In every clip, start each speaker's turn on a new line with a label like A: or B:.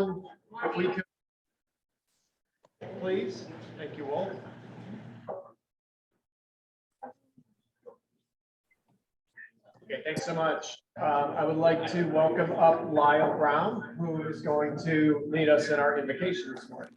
A: If we could, please. Thank you all. Okay, thanks so much. I would like to welcome up Lyle Brown, who is going to lead us in our invocation this morning.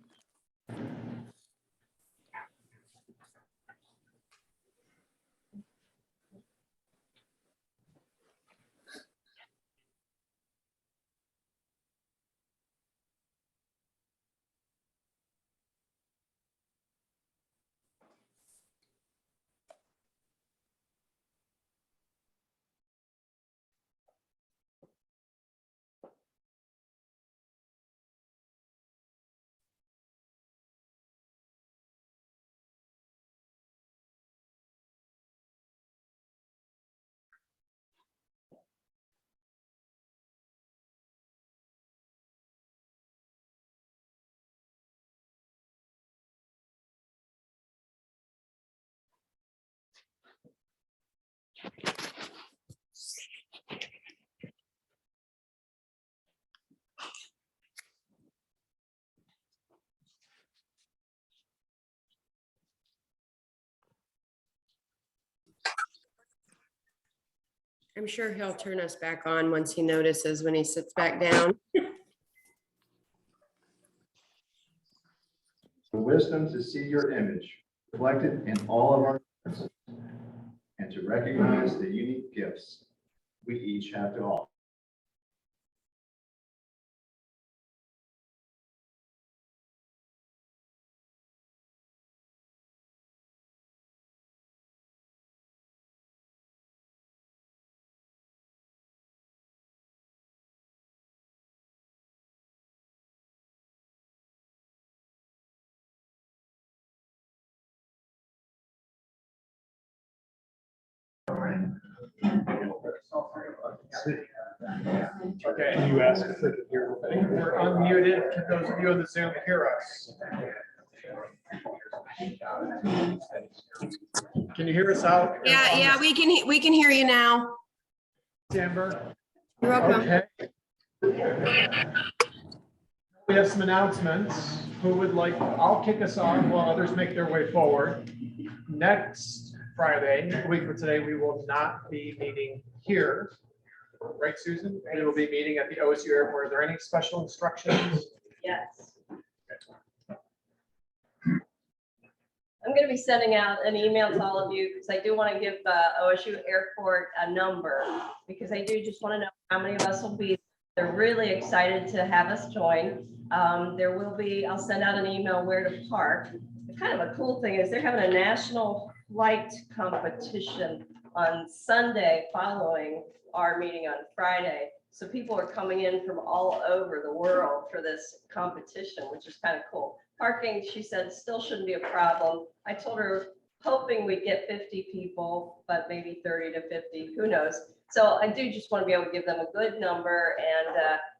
B: I'm sure he'll turn us back on once he notices when he sits back down.
C: The wisdom to see your image reflected in all of our differences and to recognize the unique gifts we each have to offer.
A: Okay. You asked if they could hear. We're unmuted. Can those of you on the Zoom hear us? Can you hear us out?
B: Yeah, we can hear you now.
A: Amber?
B: You're welcome.
A: Okay. We have some announcements. Who would like, I'll kick us off while others make their way forward. Next Friday, a week from today, we will not be meeting here. Right, Susan? We will be meeting at the OSU airport. Are there any special instructions?
D: Yes. I'm going to be sending out an email to all of you because I do want to give OSU Airport a number because I do just want to know how many of us will be. They're really excited to have us join. There will be, I'll send out an email where to park. Kind of a cool thing is they're having a national flight competition on Sunday following our meeting on Friday. So people are coming in from all over the world for this competition, which is kind of cool. Parking, she said, still shouldn't be a problem. I told her, hoping we get 50 people, but maybe 30 to 50, who knows? So I do just want to be able to give them a good number, and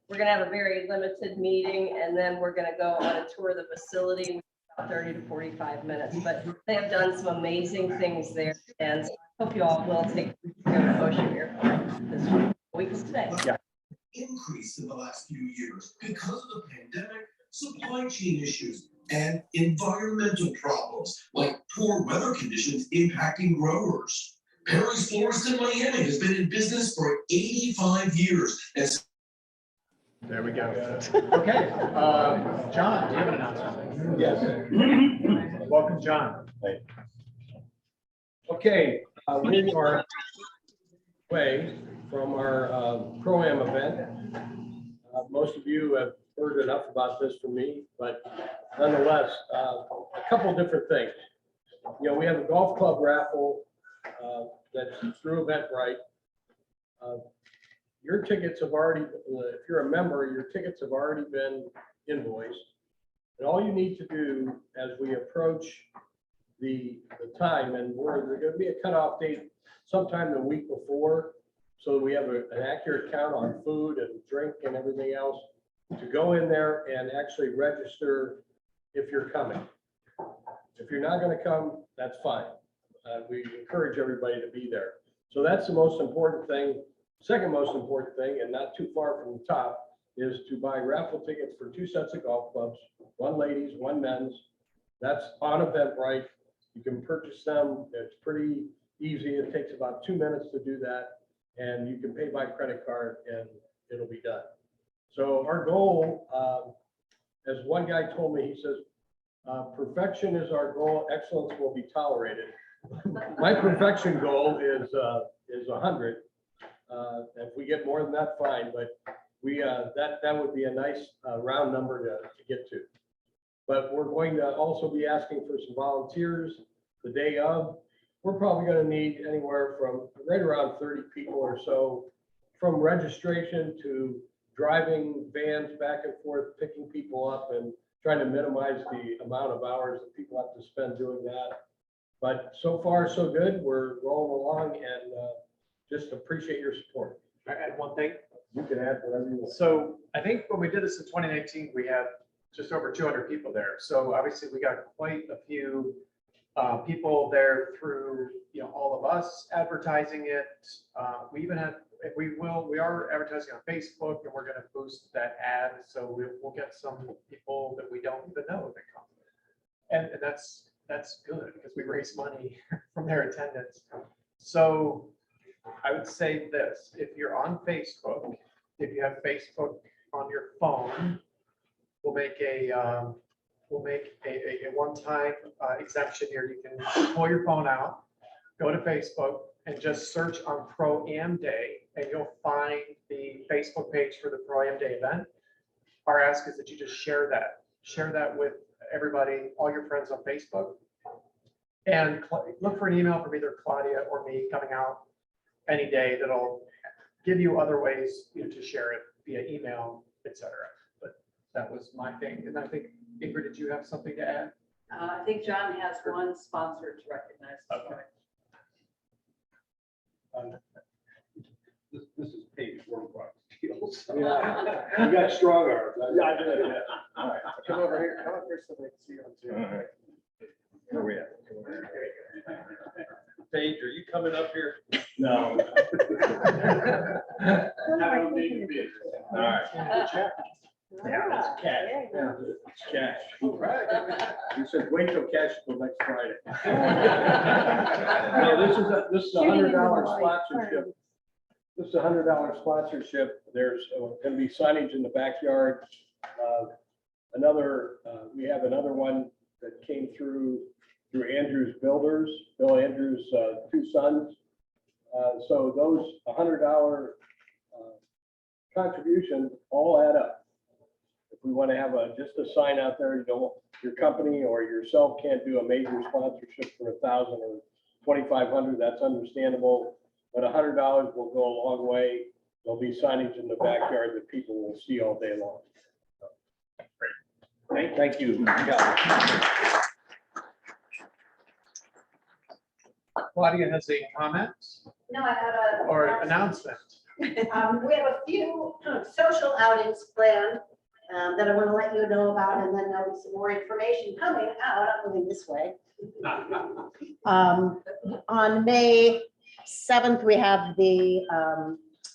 D: we're going to have a very limited meeting, and then we're going to go on a tour of the facility, about 30 to 45 minutes. But they have done some amazing things there, and I hope you all will take care of OSU Airport this week today.
A: Yeah.
E: Increase in the last few years because of the pandemic, supply chain issues, and environmental problems like poor weather conditions impacting growers. Perry's Florist in Miami has been in business for 85 years.
A: There we go. Okay, John, do you have an announcement?
F: Yes.
A: Welcome, John.
F: Okay, we are away from our Pro-Am event. Most of you have heard enough about this from me, but nonetheless, a couple different things. You know, we have a golf club raffle that's through Eventbrite. Your tickets have already, if you're a member, your tickets have already been invoiced. And all you need to do as we approach the time, and there's going to be a cutoff date sometime the week before, so we have an accurate count on food and drink and everything else, to go in there and actually register if you're coming. If you're not going to come, that's fine. We encourage everybody to be there. So that's the most important thing. Second most important thing, and not too far from the top, is to buy raffle tickets for 2 sets of golf clubs, 1 ladies, 1 men's. That's on Eventbrite. You can purchase them. It's pretty easy. It takes about 2 minutes to do that. And you can pay by credit card and it'll be done. So our goal, as one guy told me, he says, perfection is our goal, excellence will be tolerated. My perfection goal is 100. If we get more than that, fine, but that would be a nice round number to get to. But we're going to also be asking for some volunteers the day of. We're probably going to need anywhere from right around 30 people or so, from registration to driving vans back and forth, picking people up and trying to minimize the amount of hours that people have to spend doing that. But so far, so good. We're rolling along and just appreciate your support.
A: I add one thing.
F: You can add whatever you want.
A: So I think when we did this in 2019, we had just over 200 people there. So obviously we got quite a few people there through, all of us advertising it. We even had, we are advertising on Facebook and we're going to boost that ad. So we'll get some people that we don't even know that come. And that's good because we raise money from their attendance. So I would say this, if you're on Facebook, if you have Facebook on your phone, we'll make a one-time exemption here. You can pull your phone out, go to Facebook and just search on Pro-Am Day and you'll find the Facebook page for the Pro-Am Day event. Our ask is that you just share that with everybody, all your friends on Facebook. And look for an email from either Claudia or me coming out any day that'll give you other ways to share it via email, etc. But that was my thing. And I think, Ingrid, did you have something to add?
G: I think John has one sponsor to recognize.
A: Okay.
H: This is paid for by deals.
F: Yeah, you got strong arms.
H: Yeah, I did, yeah.
A: All right, come over here so they can see you on Zoom.
H: All right. Where we at? Paige, are you coming up here? No. I don't need to be. All right.
A: Yeah,
H: that's cash.
G: Yeah.
H: It's cash.
F: You said, wait till cash till next Friday. No, this is a $100 sponsorship. This is a $100 sponsorship. There's going to be signage in the backyard. We have another one that came through Andrews Builders, Bill Andrews' 2 sons. So those $100 contributions all add up. If we want to have just a sign out there, your company or yourself can't do a major sponsorship for $1,000 or $2,500, that's understandable. But $100 will go a long way. There'll be signage in the backyard that people will see all day long. Great. Thank you. You got it.
A: Claudia has a comment
I: No, I have
A: or announcement.
I: we have a few social outings planned that I want to let you know about, and then there'll be some more information coming out. I'm moving this way. On May 7th, we have the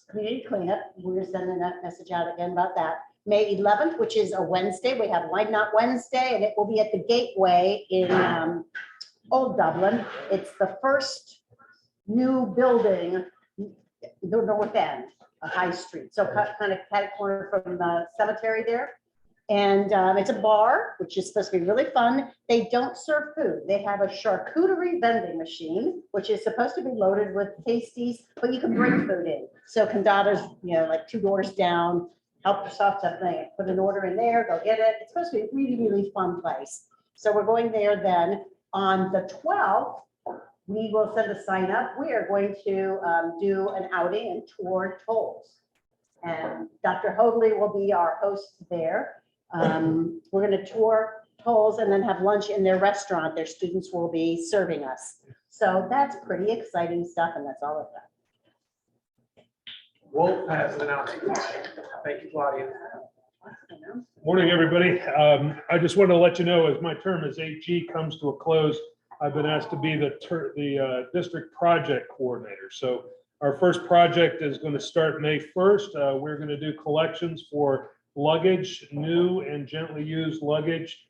I: community cleanup. We're sending that message out again about that. May 11th, which is a Wednesday, we have Why Not Wednesday, and it will be at the Gateway in Old Dublin. It's the first new building, the north end of High Street. So kind of cat corner from the cemetery there. And it's a bar, which is supposed to be really fun. They don't serve food. They have a charcuterie vending machine, which is supposed to be loaded with pasties, but you can bring food in. So Condada's, like 2 doors down, help yourself to thing. Put an order in there, go get it. It's supposed to be a really, really fun place. So we're going there then. On the 12th, we will send a sign up. We are going to do an outing and tour tolls. And Dr. Hoadley will be our host there. We're going to tour tolls and then have lunch in their restaurant. Their students will be serving us. So that's pretty exciting stuff, and that's all of that.
A: Wolf has an announcement. Thank you, Claudia.
J: Morning, everybody. I just want to let you know, as my term as AG comes to a close, I've been asked to be the district project coordinator. So Our first project is going to start May 1st. We're going to do collections for luggage, new and gently used luggage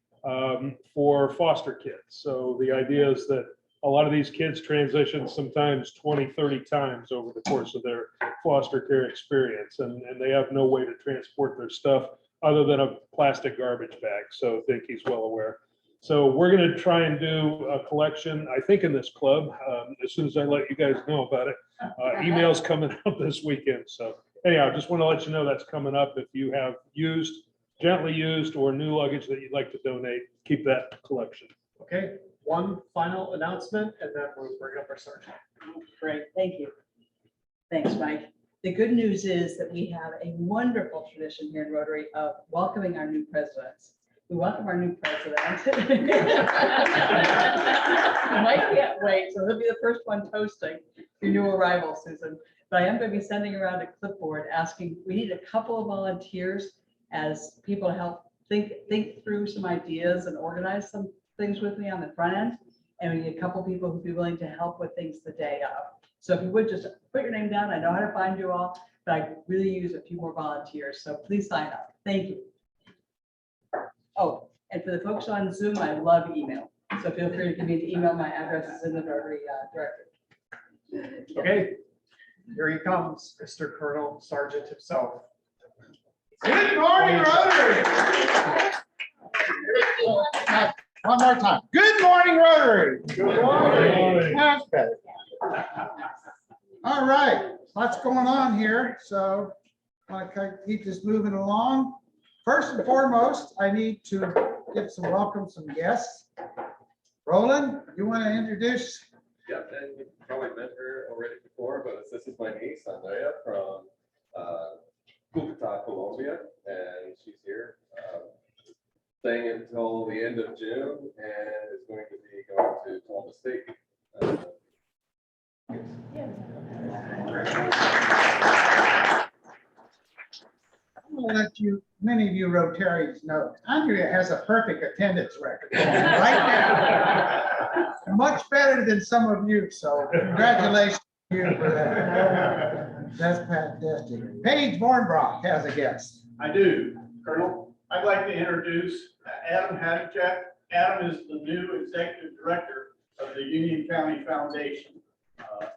J: for foster kids. So the idea is that a lot of these kids transition sometimes 20, 30 times over the course of their foster care experience, and they have no way to transport their stuff other than a plastic garbage bag. So I think he's well aware. So we're going to try and do a collection, I think, in this club, as soon as I let you guys know about it. Emails coming up this weekend. So anyhow, just want to let you know that's coming up. If you have used, gently used, or new luggage that you'd like to donate, keep that collection.
A: Okay, one final announcement and then we'll bring up our sergeant.
G: Great, thank you. Thanks, Mike. The good news is that we have a wonderful tradition here in Rotary of welcoming our new presidents. We welcome our new president. Mike can't wait, so he'll be the first one toasting your new arrival, Susan. But I am going to be sending around a clipboard asking, we need a couple of volunteers as people help think through some ideas and organize some things with me on the front end. And we need a couple people who'd be willing to help with things the day of. So if you would just put your name down, I know how to find you all, but I really use a few more volunteers. So please sign up. Thank you. Oh, and for the folks on Zoom, I love email. So feel free to give me an email. My address is in the Rotary directory.
A: Okay, here he comes, Mr. Colonel Sergeant himself. Good morning, Rotary. One more time. Good morning, Rotary.
J: Good morning.
A: That's better. All right, lots going on here, so I want to keep this moving along. First and foremost, I need to welcome some guests. Roland, you want to introduce?
H: Yeah, and you probably met her already before, but this is my niece, Andrea, from Cucuta, Colombia, and she's here staying until the end of June and is going to be going to Columbus State.
A: I'm gonna let you, many of you Rotarians know, Andrea has a perfect attendance record. Right now. Much better than some of you, so congratulations to you for that. That's fantastic. Paige Vornbrock has a guest.
K: I do, Colonel. I'd like to introduce Adam Hadjak. Adam is the new executive director of the Union County Foundation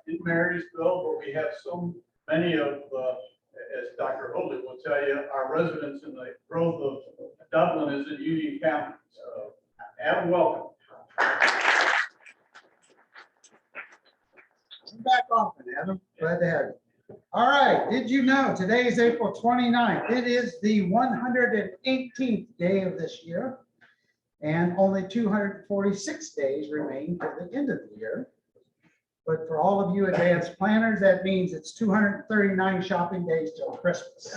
K: in Marysville, where we have so many of, as Dr. Holden will tell you, our residents in the growth of Dublin is in Union County. So, Adam, welcome.
A: Back off, Adam. Glad to have you. All right, did you know today is April 29th? It is the 118th day of this year, and only 246 days remain to the end of the year. But for all of you advanced planners, that means it's 239 shopping days till Christmas.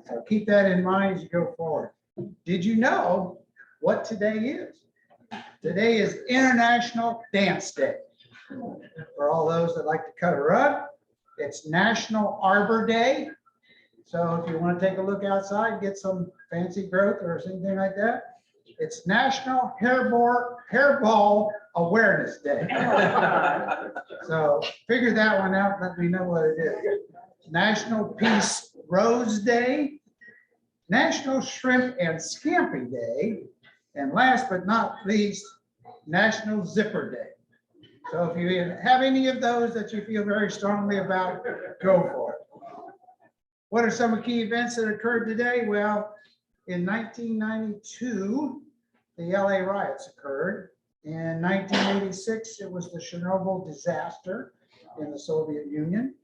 A: So keep that in mind as you go forward. Did you know what today is? Today is International Dance Day. For all those that like to cut a rug, it's National Arbor Day. So if you want to take a look outside, get some fancy growth or anything like that, it's National Hairball Awareness Day. So figure that one out, let me know what it is. National Peace Rose Day, National Shrimp and Scampi Day, and last but not least, National Zipper Day. So if you have any of those that you feel very strongly about, go for it. What are some of the key events that occurred today? Well, in 1992, the LA riots occurred. In 1986, it was the Chernobyl disaster in the Soviet Union.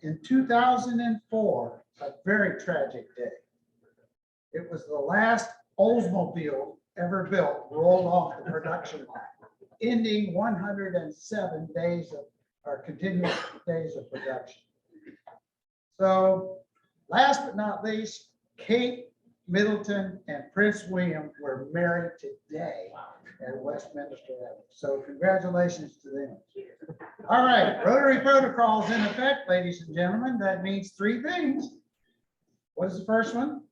A: In 2004, a very tragic day. It was the last Oldsmobile ever built rolled off the production line, ending 107 days of, or continuous days of production. So last but not least, Kate Middleton and Prince William were married today at Westminster Avenue. So congratulations to them. All right, Rotary protocols in effect, ladies and gentlemen. That means three things. What is the first one?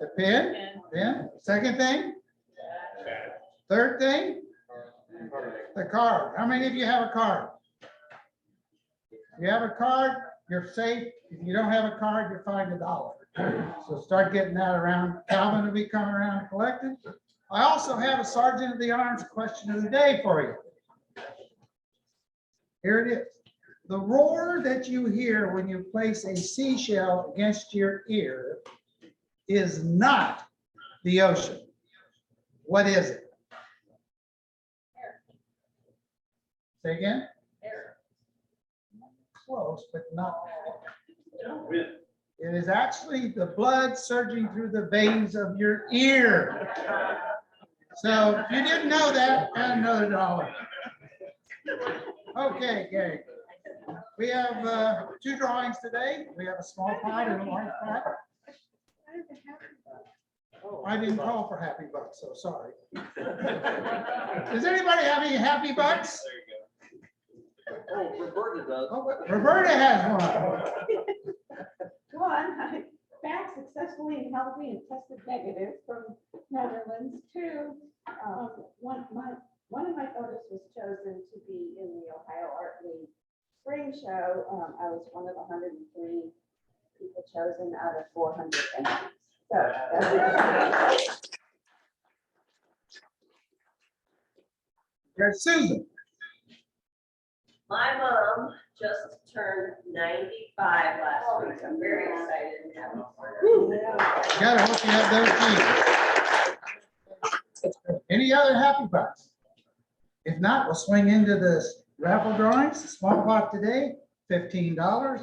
A: The pin. Pin. Second thing? Third thing? The card. How many of you have a card?
K: If you have a card, you're safe. If you don't have a card, you're fined $1. So start getting that around. Calvin will be coming around and collecting. I also have a Sergeant of the Arms question of the day for you. Here it is. The roar that you hear when you place a seashell against your ear is not the ocean. What is it? Say again? Close, but not. It is actually the blood surging through the veins of your ear. So if you didn't know that, add another $1. Okay, gang. We have 2 drawings today. We have a small pot and a large pot. I didn't call for happy bucks, so sorry. Does anybody have any happy bucks?
F: Oh, Roberta does.
K: Oh, Roberta has one.
L: One, I back successfully and healthy and tested negative from Netherlands. 2, one of my photos was chosen to be in the Ohio Art League Spring Show. I was one of 103 people chosen out of 400 entries. So,
K: There's Susan.
D: My mom just turned 95 last week. I'm very excited and happy for her.
K: Gotta hope you have those keys. Any other happy bucks? If not, we'll swing into the raffle drawings. The small pot today, $15.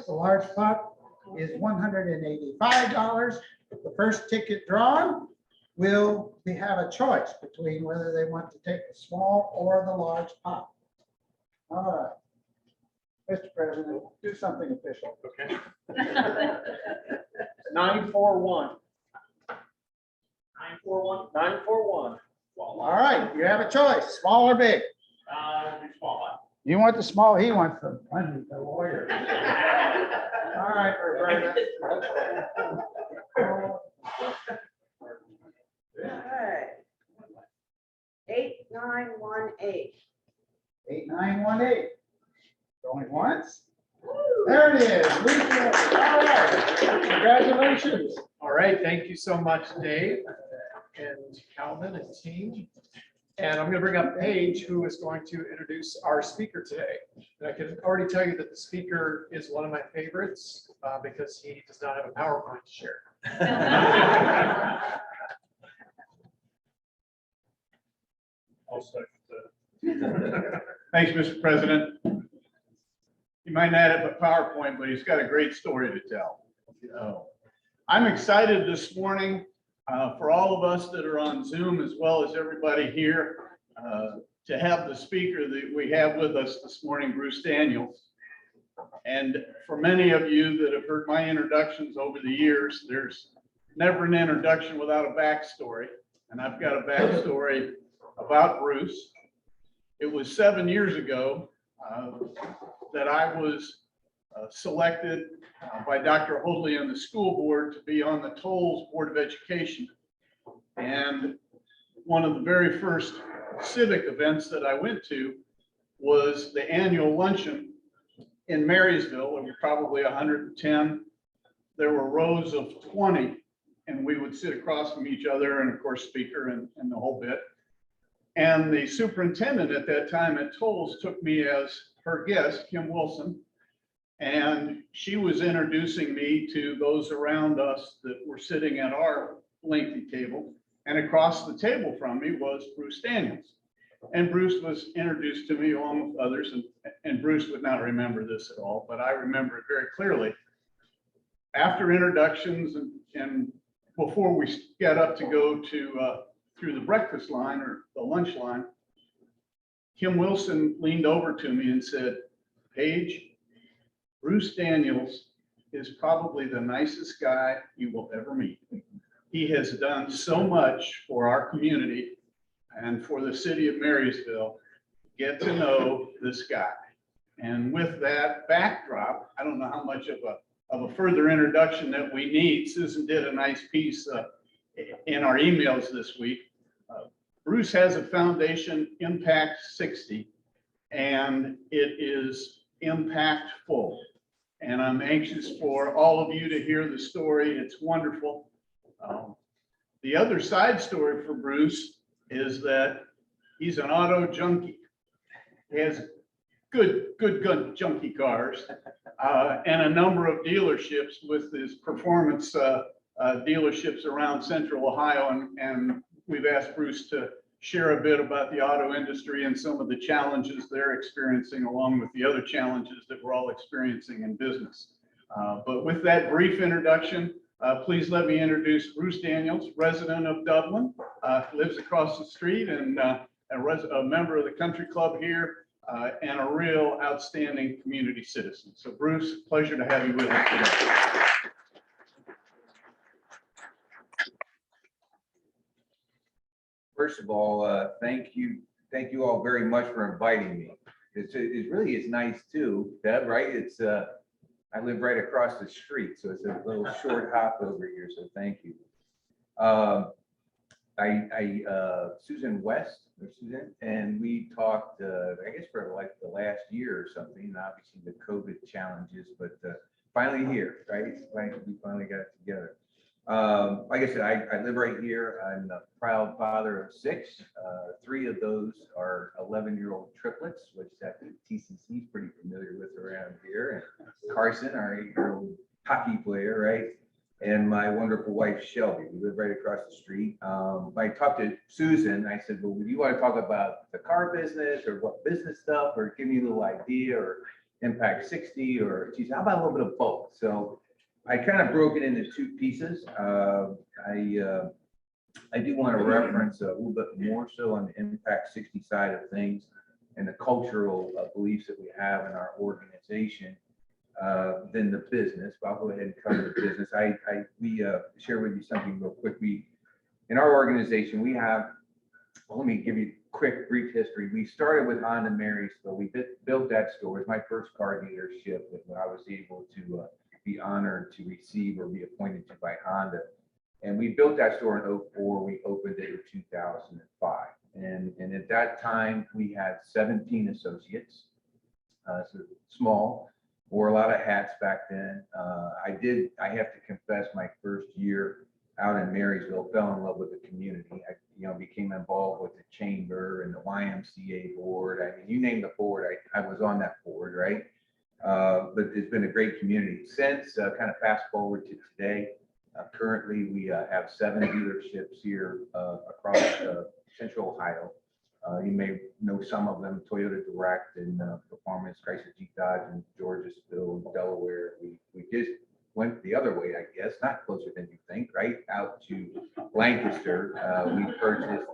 K: The large pot is $185. The first ticket drawn will have a choice between whether they want to take the small or the large pot. All right. Mr. President, do something official.
A: Okay. 941. 941. 941.
K: All right, you have a choice, small or big.
A: Small.
K: You want the small, he wants the lawyer. All right, Roberta.
L: okay. 8918.
K: 8918. Going once. There it is. All right. Congratulations.
A: All right, thank you so much, Dave and Calvin and team. And I'm going to bring up Paige, who is going to introduce our speaker today. And I can already tell you that the speaker is one of my favorites because he does not have a PowerPoint to share.
J: I'll second that.
K: Thanks, Mr. President. He might not have a PowerPoint, but he's got a great story to tell. I'm excited this morning for all of us that are on Zoom, as well as everybody here, to have the speaker that we have with us this morning, Bruce Daniels. And for many of you that have heard my introductions over the years, there's never an introduction without a backstory. And I've got a backstory about Bruce. It was 7 years ago that I was selected by Dr. Hoadley and the school board to be on the Tolles Board of Education. And one of the very first civic events that I went to was the annual luncheon in Marysville. There were probably 110. There were rows of 20, and we would sit across from each other, and of course, speaker and the whole bit. And the superintendent at that time at Tolles took me as her guest, Kim Wilson, and she was introducing me to those around us that were sitting at our lengthy table. And across the table from me was Bruce Daniels. And Bruce was introduced to me along with others, and Bruce would not remember this at all, but I remember it very clearly. After introductions and before we got up to go to through the breakfast line or the lunch line, Kim Wilson leaned over to me and said, "Paige, Bruce Daniels is probably the nicest guy you will ever meet. He has done so much for our community and for the city of Marysville. Get to know this guy." And with that backdrop, I don't know how much of a further introduction that we need. Susan did a nice piece in our emails this week. Bruce has a foundation, Impact 60, and it is impactful. And I'm anxious for all of you to hear the story. It's wonderful. The other side story for Bruce is that he's an auto junkie. He has good junkie cars and a number of dealerships with his performance dealerships around Central Ohio. And we've asked Bruce to share a bit about the auto industry and some of the challenges they're experiencing, along with the other challenges that we're all experiencing in business. But with that brief introduction, please let me introduce Bruce Daniels, resident of Dublin, lives across the street and a member of the country club here and a real outstanding community citizen. So Bruce, pleasure to have you with us today.
M: First of all, thank you all very much for inviting me. It really is nice too, Deb, right? It's I live right across the street, so it's a little short hop over here, so thank you. Susan West, and we talked, I guess for like the last year or something, obviously the COVID challenges, but finally here, right? We finally got it together. Like I said, I live right here. I'm a proud father of 6. 3 of those are 11-year-old triplets, which that TCC is pretty familiar with around here. And Carson, our 8-year-old hockey player, right? And my wonderful wife, Shelby. We live right across the street. I talked to Susan. I said, well, would you want to talk about the car business or what business stuff, or give me a little idea, or Impact 60, or she said, how about a little bit of both? So I kind of broke it into 2 pieces. I do want to reference a little bit more so on the Impact 60 side of things and the cultural beliefs that we have in our organization than the business. But I'll go ahead and cover the business. We share with you something real quick. In our organization, we have, well, let me give you a quick brief history. We started with Honda Marysville. We built that store. It was my first car dealership when I was able to be honored to receive or be appointed to by Honda. And we built that store in 2004. We opened it in 2005. And at that time, we had 17 associates. So small, wore a lot of hats back then. I have to confess, my first year out in Marysville, fell in love with the community. I became involved with the chamber and the YMCA board. I mean, you name the board, I was on that board, right? But it's been a great community since. Kind of fast forward to today. Currently, we have 7 dealerships here across Central Ohio. You may know some of them: Toyota Direct and Performance, Chrysler, Jeep, Dodge, and Georgesville, Delaware. We just went the other way, I guess, not closer than you think, right? Out to Lancaster. We purchased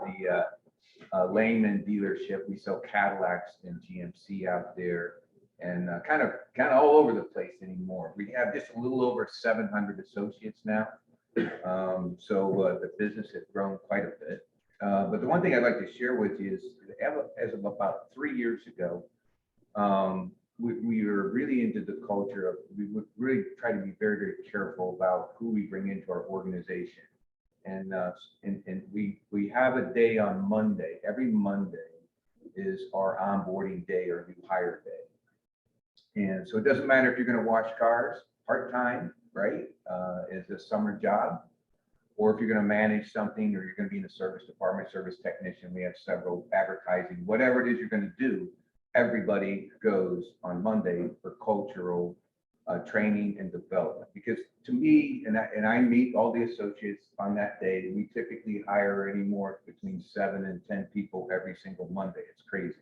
M: the Lehman dealership. We sell Cadillacs and GMC out there. And kind of all over the place anymore. We have just a little over 700 associates now. So the business has grown quite a bit. But the one thing I'd like to share with you is, as of about 3 years ago, we were really into the culture of, we would really try to be very, very careful about who we bring into our organization. And we have a day on Monday. Every Monday is our onboarding day or new hire day. And so it doesn't matter if you're going to wash cars part-time, right, as a summer job, or if you're going to manage something, or you're going to be in the service department, service technician. We have several, advertising, whatever it is you're going to do. Everybody goes on Monday for cultural training and development. Because to me, and I meet all the associates on that day, we typically hire anymore between 7 and 10 people every single Monday. It's crazy.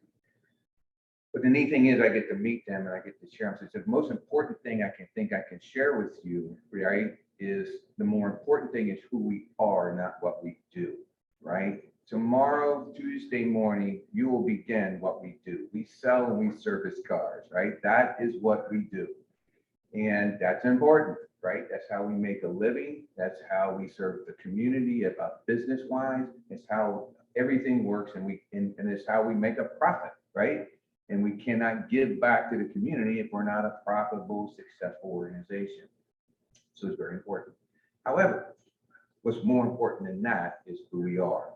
M: But the neat thing is, I get to meet them and I get to share them. So the most important thing I can share with you, right, is the more important thing is who we are, not what we do, right? Tomorrow, Tuesday morning, you will begin what we do. We sell and we service cars, right? That is what we do. And that's important, right? That's how we make a living. That's how we serve the community about business-wise. It's how everything works, and it's how we make a profit, right? And we cannot give back to the community if we're not a profitable, successful organization. So it's very important. However, what's more important than that is who we are.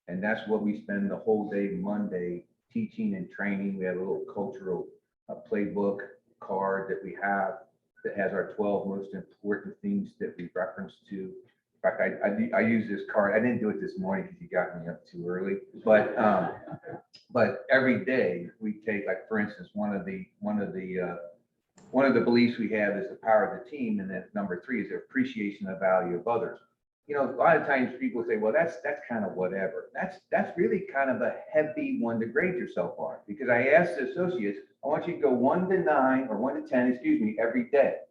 M: And that's what we spend the whole day Monday teaching and training. We have a little cultural playbook card that we have that has our 12 most important things that we reference to. In fact, I use this card. I didn't do it this morning because you got me up too early, but every day we take, like, for instance, one of the beliefs we have is the power of the team, and then number 3 is the appreciation of the value of others. You know, a lot of times people say, well, that's kind of whatever. That's really kind of a heavy one to grade yourself on, because I asked the associates, I want you to go 1 to 9 or 1 to 10, excuse me, every day.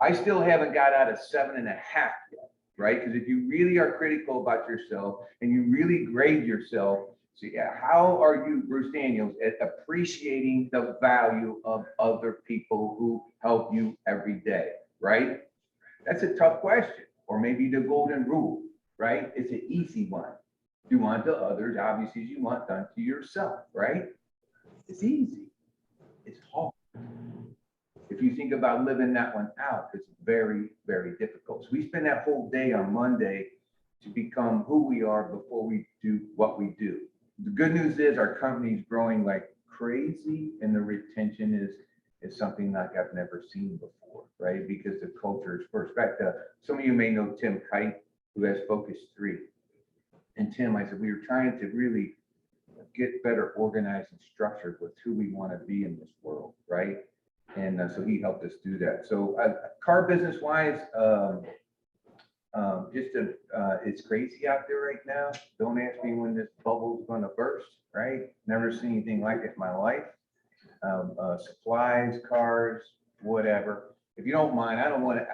M: I still haven't got out of 7.5 yet, right? Because if you really are critical about yourself and you really grade yourself, so yeah, how are you, Bruce Daniels, at appreciating the value of other people who help you every day, right? That's a tough question. Or maybe the golden rule, right? It's an easy one. Do unto others, obviously, as you want done to yourself, right? It's easy. It's hard. If you think about living that one out, it's very, very difficult. So we spend that whole day on Monday to become who we are before we do what we do. The good news is our company's growing like crazy, and the retention is something like I've never seen before, right? Because the culture is first. In fact, some of you may know Tim Kite, who has Focus 3. And Tim, I said, we were trying to really get better organized and structured with who we want to be in this world, right? And so he helped us do that. So car business wise, it's crazy out there right now. Don't ask me when this bubble's going to burst, right? Never seen anything like it in my life. Supplies, cars, whatever. If you don't mind, I don't want to,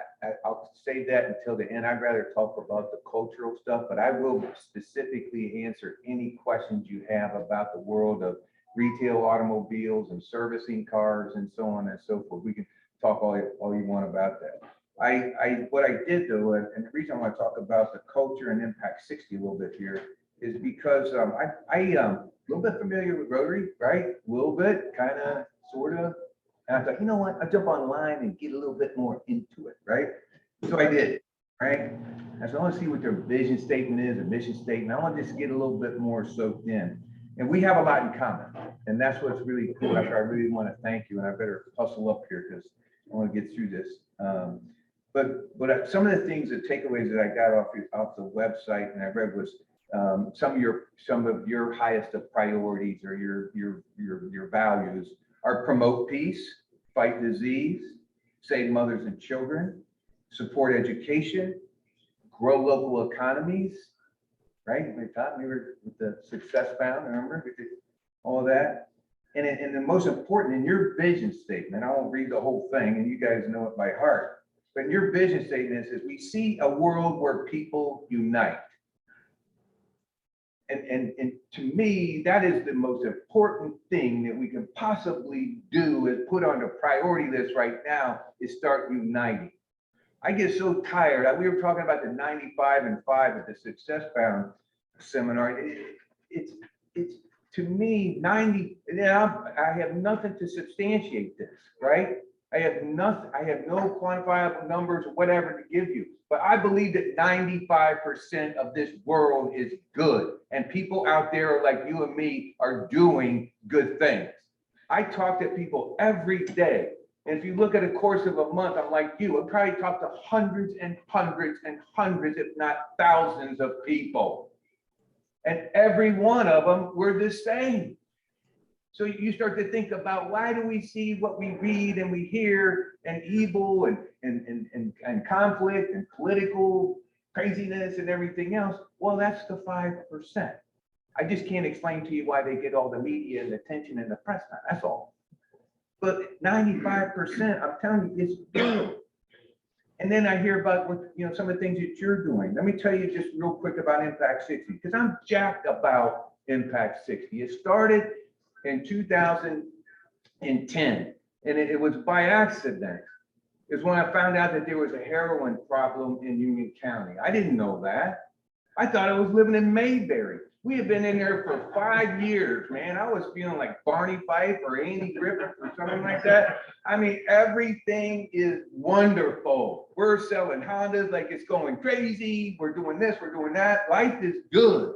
M: I'll save that until the end. I'd rather talk about the cultural stuff, but I will specifically answer any questions you have about the world of retail automobiles and servicing cars and so on and so forth. We can talk all you want about that. What I did though, and the reason I want to talk about the culture and Impact 60 a little bit here is because I a little bit familiar with Rotary, right? A little bit, kind of, sort of. And I was like, you know what? I'll jump online and get a little bit more into it, right? So I did, right? I said, I want to see what their vision statement is, their mission statement. I want to just get a little bit more soaked in. And we have a lot in common. And that's what's really cool. That's why I really want to thank you. And I better hustle up here because I want to get through this. But some of the things, the takeaways that I got off the website and I read was some of your highest of priorities or your values are promote peace, fight disease, save mothers and children, support education, grow local economies, right? We taught me with the Success Bound, remember? We did all of that. And the most important in your vision statement, I won't read the whole thing and you guys know it by heart, but in your vision statement is we see a world where people unite. And to me, that is the most important thing that we can possibly do is put on the priority list right now is start uniting. I get so tired. We were talking about the 95 and 5 at the Success Bound seminar. It's to me, 90, I have nothing to substantiate this, right? I have nothing, I have no quantifiable numbers or whatever to give you, but I believe that 95% of this world is good and people out there like you and me are doing good things. I talk to people every day. And if you look at a course of a month, I'm like you, I probably talk to hundreds and hundreds and hundreds, if not thousands of people. And every one of them, we're the same. So you start to think about why do we see what we read and we hear and evil and conflict and political craziness and everything else? Well, that's the 5%. I just can't explain to you why they get all the media and attention and the press time. That's all. But 95%, I'm telling you, it's good. And then I hear about what, some of the things that you're doing. Let me tell you just real quick about Impact 60, because I'm jacked about Impact 60. It started in 2010, and it was by accident. It's when I found out that there was a heroin problem in Union County. I didn't know that. I thought I was living in Mayberry. We had been in there for 5 years, man. I was feeling like Barney Fife or Andy Griffith or something like that. I mean, everything is wonderful. We're selling Hondas like it's going crazy. We're doing this, we're doing that. Life is good.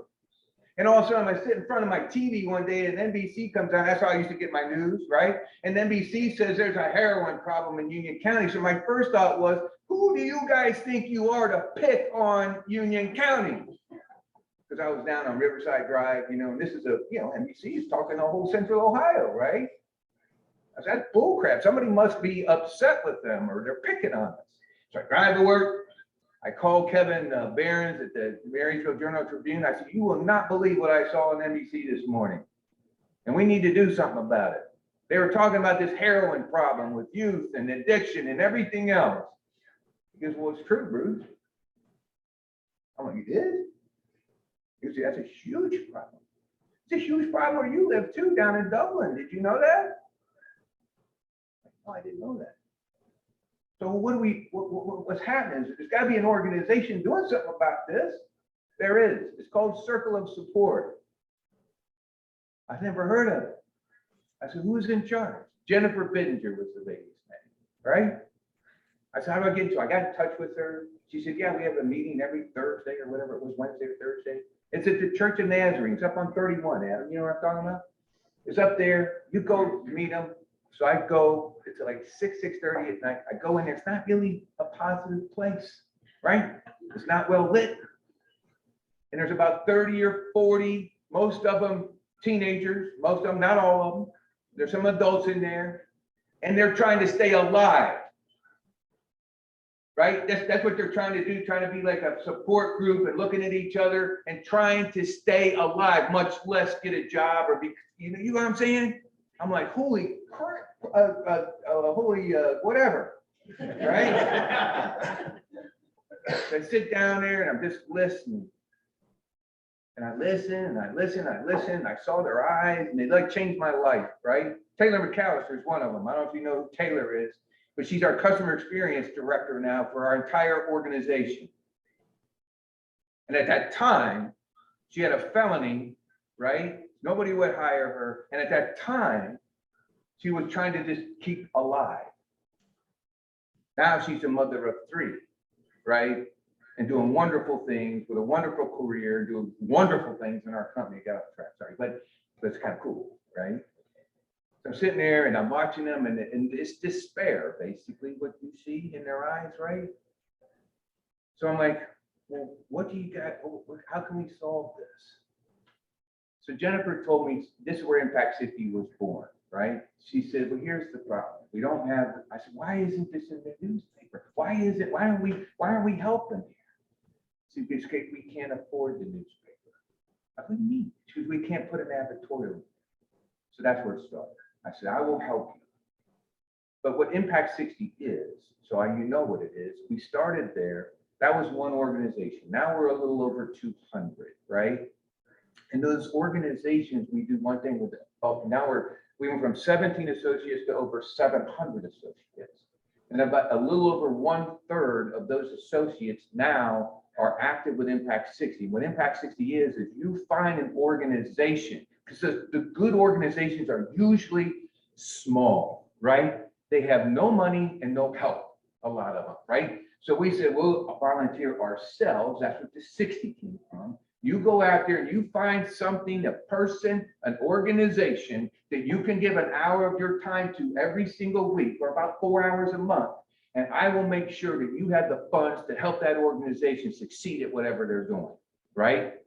M: And all of a sudden, I sit in front of my TV one day and NBC comes on. That's how I used to get my news, right? And NBC says there's a heroin problem in Union County. So my first thought was, who do you guys think you are to pick on Union County? Because I was down on Riverside Drive, you know, and this is NBC is talking to whole Central Ohio, right? I said, that's bull crap. Somebody must be upset with them or they're picking on us. So I drive to work. I called Kevin Behrens at the Marysville Journal Tribune. I said, you will not believe what I saw on NBC this morning. And we need to do something about it. They were talking about this heroin problem with youth and addiction and everything else. He goes, well, it's true, Bruce. I'm like, you did? He goes, that's a huge problem. It's a huge problem where you live too, down in Dublin. Did you know that? Oh, I didn't know that. So what's happening is there's got to be an organization doing something about this. There is. It's called Circle of Support. I've never heard of it. I said, who's in charge? Jennifer Bittinger was the lady's name, right? I said, how do I get into it? I got in touch with her. She said, yeah, we have a meeting every Thursday or whatever it was, Wednesday or Thursday. It's at the Church of Nazarene. It's up on 31, Adam. You know what I'm talking about? It's up there. You go meet them. So I go, it's like 6:30 at night. I go in there. It's not really a positive place, right? It's not well lit. And there's about 30 or 40, most of them teenagers, most of them, not all of them. There's some adults in there and they're trying to stay alive, right? That's what they're trying to do, trying to be like a support group and looking at each other and trying to stay alive, much less get a job or be, you know what I'm saying? I'm like, holy crap, whatever, right? So I sit down there and I'm just listening. And I listen and I listen, I listen. I saw their eyes and they like changed my life, right? Taylor McAllister is one of them. I don't know if you know who Taylor is, but she's our customer experience director now for our entire organization. And at that time, she had a felony, right? Nobody would hire her. And at that time, she was trying to just keep alive. Now she's a mother of 3, right? And doing wonderful things with a wonderful career, doing wonderful things in our company. Got off track, sorry, but that's kind of cool, right? So I'm sitting there and I'm watching them and it's despair, basically, what you see in their eyes, right? So I'm like, well, what do you got? How can we solve this? So Jennifer told me this is where Impact 60 was born, right? She said, well, here's the problem. We don't have, I said, why isn't this in the newspaper? Why aren't we helping here? See, because we can't afford the newspaper. I said, what do you mean? Because we can't put an advertorial. So that's where it started. I said, I will help you. But what Impact 60 is, so you know what it is, we started there. That was one organization. Now we're a little over 200, right? And those organizations, we do one thing with it. Oh, now we went from 17 associates to over 700 associates. And about a little over 1/3 of those associates now are active with Impact 60. What Impact 60 is you find an organization, because the good organizations are usually small, right? They have no money and no help, a lot of them, right? So we said, we'll volunteer ourselves. That's what the 60 came from. You go out there and you find something, a person, an organization that you can give an hour of your time to every single week or about 4 hours a month. And I will make sure that you have the funds to help that organization succeed at whatever they're doing, right?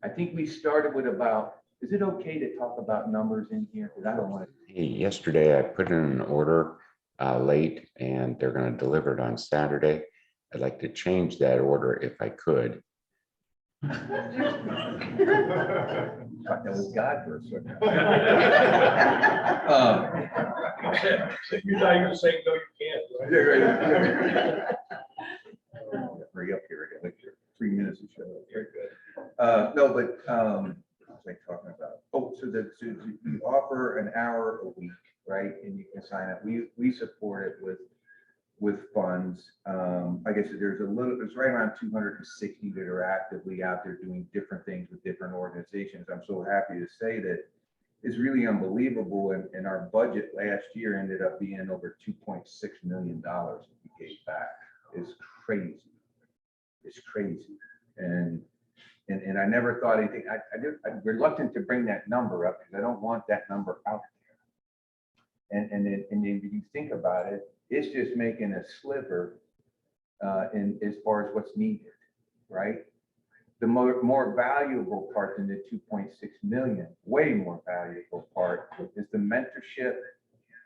M: I think we started with about, is it okay to talk about numbers in here? Because I don't want to.
N: Hey, yesterday I put in an order late and they're going to deliver it on Saturday. I'd like to change that order if I could.
M: Thought that was God for a second.
F: You thought you were saying, no, you can't.
M: Hurry up here, I got like 3 minutes to show up. Very good. No, but what was I talking about? Oh, so we offer an hour a week, right? And you can sign up. We support it with funds. Like I said, there's right around 260 that are actively out there doing different things with different organizations. I'm so happy to say that it's really unbelievable. And our budget last year ended up being over $2.6 million that we gave back. It's crazy. It's crazy. And And I never thought anything, I'm reluctant to bring that number up because I don't want that number out there. And then if you think about it, it's just making a sliver in as far as what's needed, right? The more valuable part than the 2.6 million, way more valuable part is the mentorship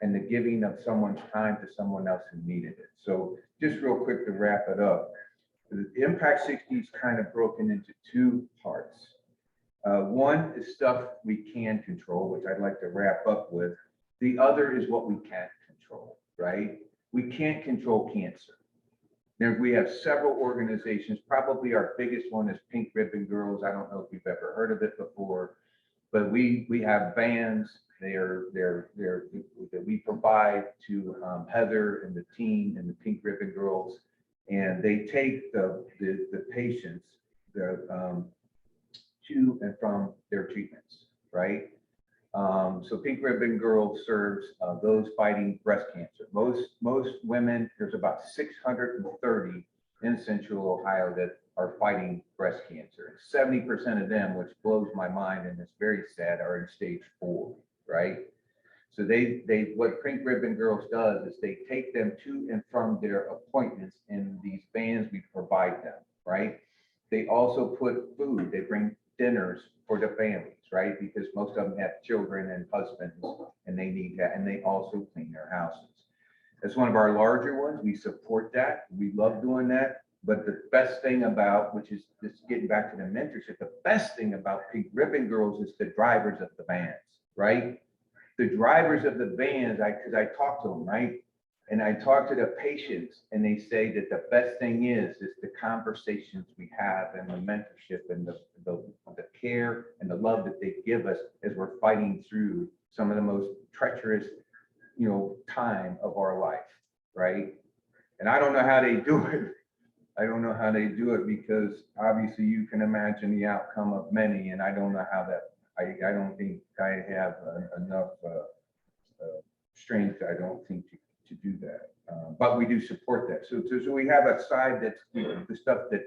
M: and the giving of someone's time to someone else who needed it. So just real quick to wrap it up, the Impact 60 is kind of broken into two parts. One is stuff we can control, which I'd like to wrap up with. The other is what we can't control, right? We can't control cancer. We have several organizations, probably our biggest one is Pink Ribbon Girls. I don't know if you've ever heard of it before, but we have vans. That we provide to Heather and the team and the Pink Ribbon Girls, and they take the patients to and from their treatments, right? So Pink Ribbon Girls serves those fighting breast cancer. Most women, there's about 630 in Central Ohio that are fighting breast cancer. 70% of them, which blows my mind and it's very sad, are in stage 4, right? So what Pink Ribbon Girls does is they take them to and from their appointments in these vans we provide them, right? They also put food, they bring dinners for the families, right? Because most of them have children and husbands and they need that, and they also clean their houses. That's one of our larger ones. We support that. We love doing that. But the best thing about, which is just getting back to the mentorship, the best thing about Pink Ribbon Girls is the drivers of the vans, right? The drivers of the vans, because I talk to them, right? And I talk to the patients and they say that the best thing is the conversations we have and the mentorship and the care and the love that they give us as we're fighting through some of the most treacherous, time of our life, right? And I don't know how they do it. I don't know how they do it because obviously you can imagine the outcome of many, and I don't know how that, I don't think I have enough strength, I don't think, to do that. But we do support that. So we have a side that's the stuff that,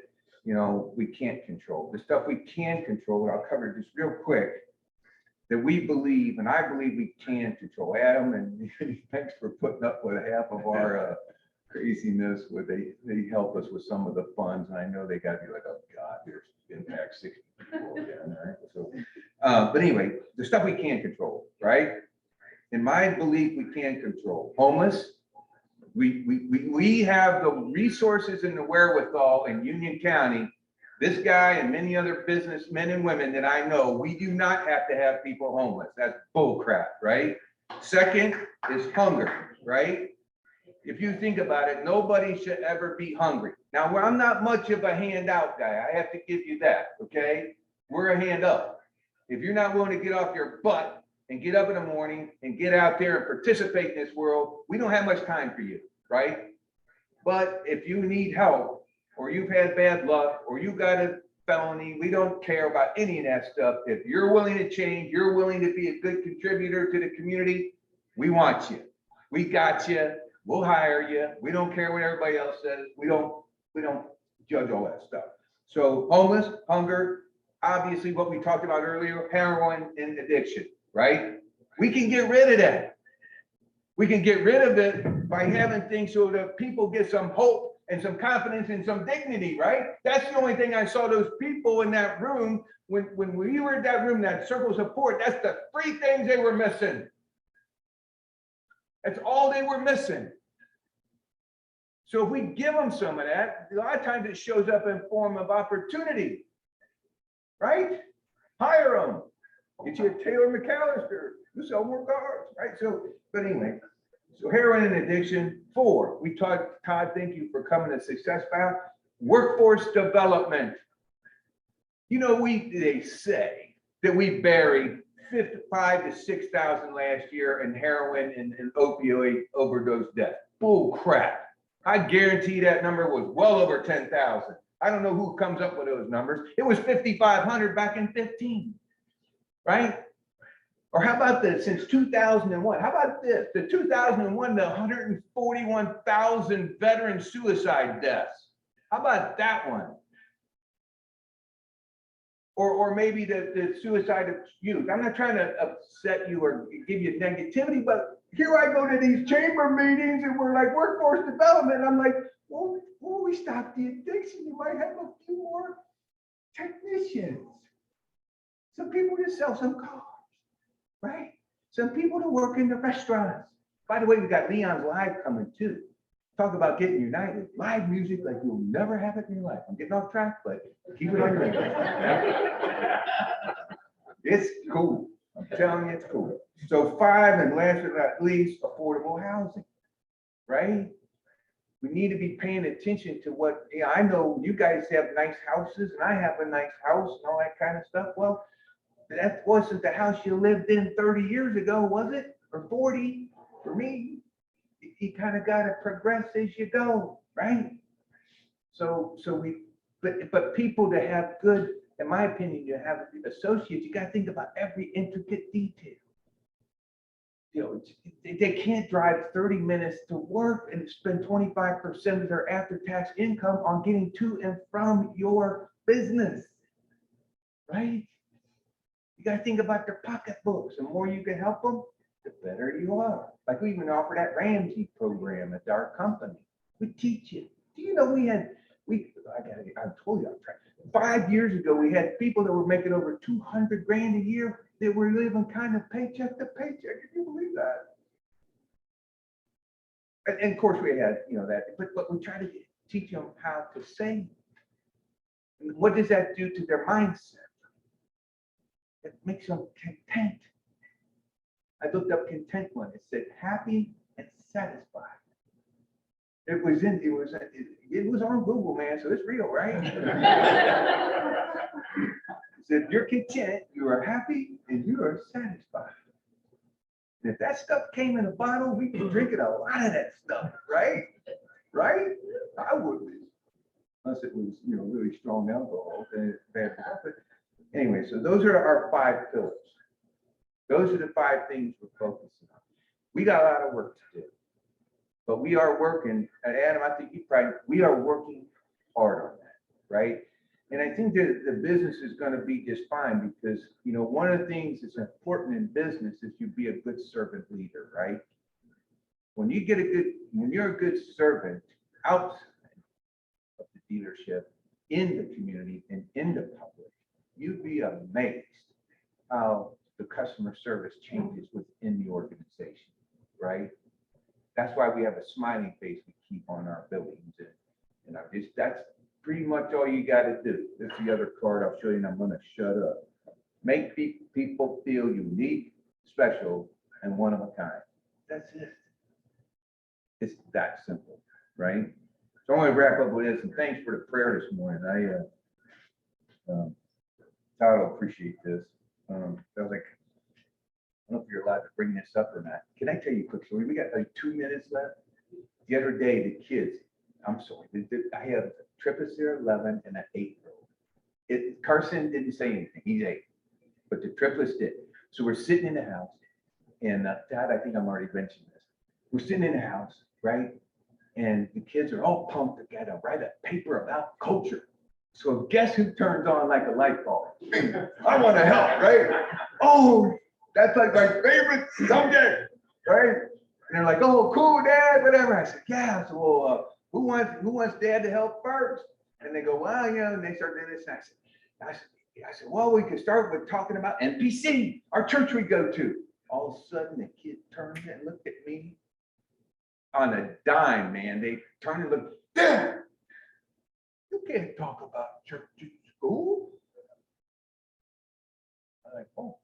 M: we can't control. The stuff we can control, I'll cover just real quick, that we believe, and I believe we can control. Adam, and thanks for putting up with half of our craziness where they help us with some of the funds. And I know they got to be like, oh God, there's Impact 60 people again, right? So, but anyway, the stuff we can control, right? In my belief, we can control homeless. We have the resources and the wherewithal in Union County. This guy and many other businessmen and women that I know, we do not have to have people homeless. That's bull crap, right? Second is hunger, right? If you think about it, nobody should ever be hungry. Now, I'm not much of a handout guy. I have to give you that, okay? We're a hand up. If you're not willing to get off your butt and get up in the morning and get out there and participate in this world, we don't have much time for you, right? But if you need help, or you've had bad luck, or you got a felony, we don't care about any of that stuff. If you're willing to change, you're willing to be a good contributor to the community, we want you. We got you. We'll hire you. We don't care what everybody else says. We don't judge all that stuff. So homeless, hunger, obviously what we talked about earlier, heroin and addiction, right? We can get rid of that. We can get rid of it by having things so that people get some hope and some confidence and some dignity, right? That's the only thing I saw those people in that room, when we were in that room, that circle of support, that's the 3 things they were missing. That's all they were missing. So if we give them some of that, a lot of times it shows up in form of opportunity, right? Hire them. Get you a Taylor McAllister, you sell more cars, right? So, but anyway, so heroin and addiction. 4, we talked, Todd, thank you for coming to Success Path. Workforce development. They say that we buried 5,000 to 6,000 last year in heroin and opioid overdose death. Bull crap. I guarantee that number was well over 10,000. I don't know who comes up with those numbers. It was 5,500 back in 15, right? Or how about this, since 2001, how about this? The 2001 to 141,000 veteran suicide deaths. How about that one? or maybe the suicide of youth. I'm not trying to upset you or give you negativity, but here I go to these chamber meetings and we're like workforce development. And I'm like, well, before we stop the addiction, you might have a few more technicians. Some people to sell some cars, right? Some people to work in the restaurants. By the way, we got Leon's Live coming too. Talk about getting united. Live music like you'll never have it in your life. I'm getting off track, but keep it on your radar. It's cool. I'm telling you, it's cool. So 5, and last but not least, affordable housing, right? We need to be paying attention to what, yeah, I know you guys have nice houses and I have a nice house and all that kind of stuff. Well, that wasn't the house you lived in 30 years ago, was it? Or 40 for me? You kind of got to progress as you go, right? So but people to have good, in my opinion, you have associates, you got to think about every intricate detail. You know, they can't drive 30 minutes to work and spend 25% of their after-tax income on getting to and from your business, right? You got to think about their pocketbooks. The more you can help them, the better you are. Like we even offer that Ramsey program at our company. We teach you. Do you know I told you, 5 years ago, we had people that were making over 200 grand a year that were living kind of paycheck to paycheck. Can you believe that? And of course we had, that, but we try to teach them how to save. And what does that do to their mindset? It makes them content. I looked up content one. It said happy and satisfied. It was on Google, man. So it's real, right? It said you're content, you are happy, and you are satisfied. And if that stuff came in a bottle, we'd be drinking a lot of that stuff, right? Right? I would be, unless it was, really strong alcohol. Then bad stuff. But anyway, so those are our 5 pillars. Those are the 5 things we're focusing on. We got a lot of work to do, but we are working, and Adam, I think we are working hard on that, right? And I think that the business is going to be just fine because, one of the things that's important in business is you be a good servant leader, right? When you're a good servant outside of the dealership, in the community and in the public, you'd be amazed how the customer service changes within the organization, right? That's why we have a smiling face we keep on our buildings. And that's pretty much all you got to do. This is the other card I'll show you, and I'm going to shut up. Make people feel unique, special, and one of a kind. That's it. It's that simple, right? So I'm going to wrap up with this, and thanks for the prayer this morning. Todd will appreciate this. I was like, I don't know if you're allowed to bring this up or not. Can I tell you a quick story? We got like 2 minutes left. The other day, the kids, I'm sorry, I have a Trippus there, 11, and an 8-year-old. Carson didn't say anything. He's 8, but the Triplets did. So we're sitting in the house, and Dad, I think I'm already mentioned this. We're sitting in the house, right? And the kids are all pumped together, write a paper about culture. So guess who turns on like a light bulb? I want to help, right? Oh, that's like my favorite subject, right? And they're like, oh, cool, Dad, whatever. I said, yeah. So, well, who wants Dad to help first? And they go, well, and they start doing this. And I said, well, we can start with talking about NPC, our church we go to. All of a sudden, the kid turned and looked at me on a dime, man. They turned and looked, Dad, you can't talk about church in school. I'm like, oh.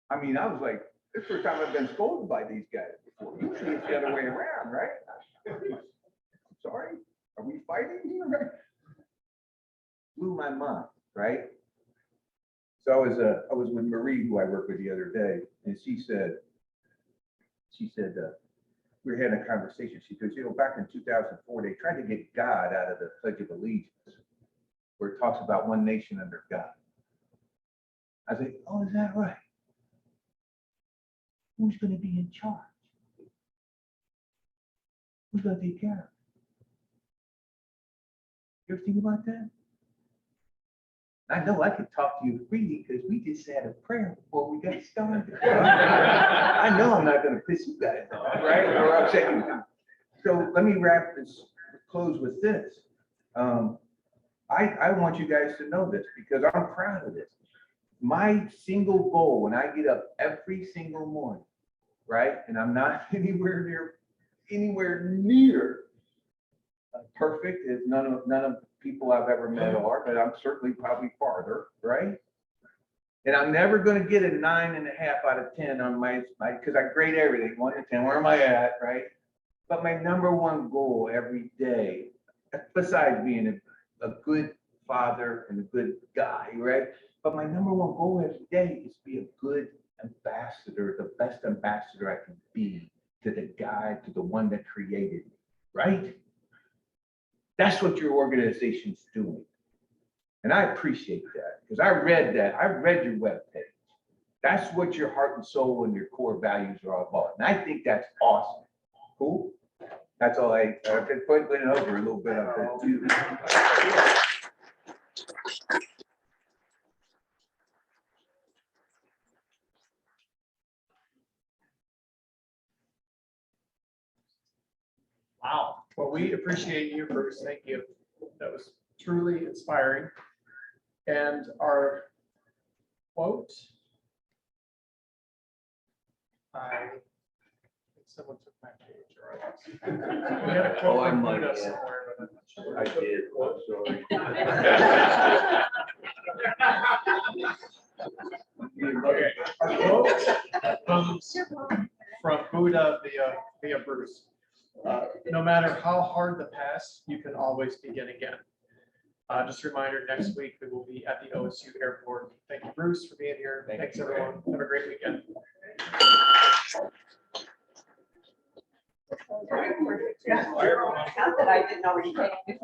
M: I mean, I was like, this is the first time I've been scolded by these guys before. Usually it's the other way around, right? Sorry, are we fighting here? Blew my mind, right? So I was with Marie, who I worked with the other day, and she said, we were having a conversation. She goes, back in 2004, they tried to get God out of the Pledge of Allegiance, where it talks about one nation under God. I was like, oh, is that right? Who's going to be in charge? Who's going to take care of it? You ever think about that? I know I could talk to you freely because we just had a prayer before we got started. I know I'm not gonna piss you guys off, right? Or upset you. So let me close with this. I want you guys to know this because I'm proud of this. My single goal when I get up every single morning, right? And I'm not anywhere near perfect, as none of the people I've ever met are, but I'm certainly probably farther, right? And I'm never gonna get a 9.5 out of 10 on my, because I grade everything, 1 to 10, where am I at, right? But my number one goal every day, besides being a good father and a good guy, right? But my number one goal every day is to be a good ambassador, the best ambassador I can be to the guy, to the one that created me, right? That's what your organization's doing. And I appreciate that because I read your webpage. That's what your heart and soul and your core values are all about. And I think that's awesome. Cool? That's all I've been putting it over a little bit of that too.
A: Wow. Well, we appreciate you, Bruce. Thank you. That was truly inspiring. And our quote. I think someone took my page. Or I lost it. We had a quote
M: Oh, I
A: from
M: might
A: Buddha
M: have.
A: somewhere, but I'm not sure.
M: I did, I'm sorry.
A: Okay. Our quote comes from Buddha via Bruce. No matter how hard the past, you can always begin again. Just a reminder, next week we will be at the OSU airport. Thank you, Bruce, for being here. Thanks, everyone. Have a great weekend.
D: Not that I didn't already take it before.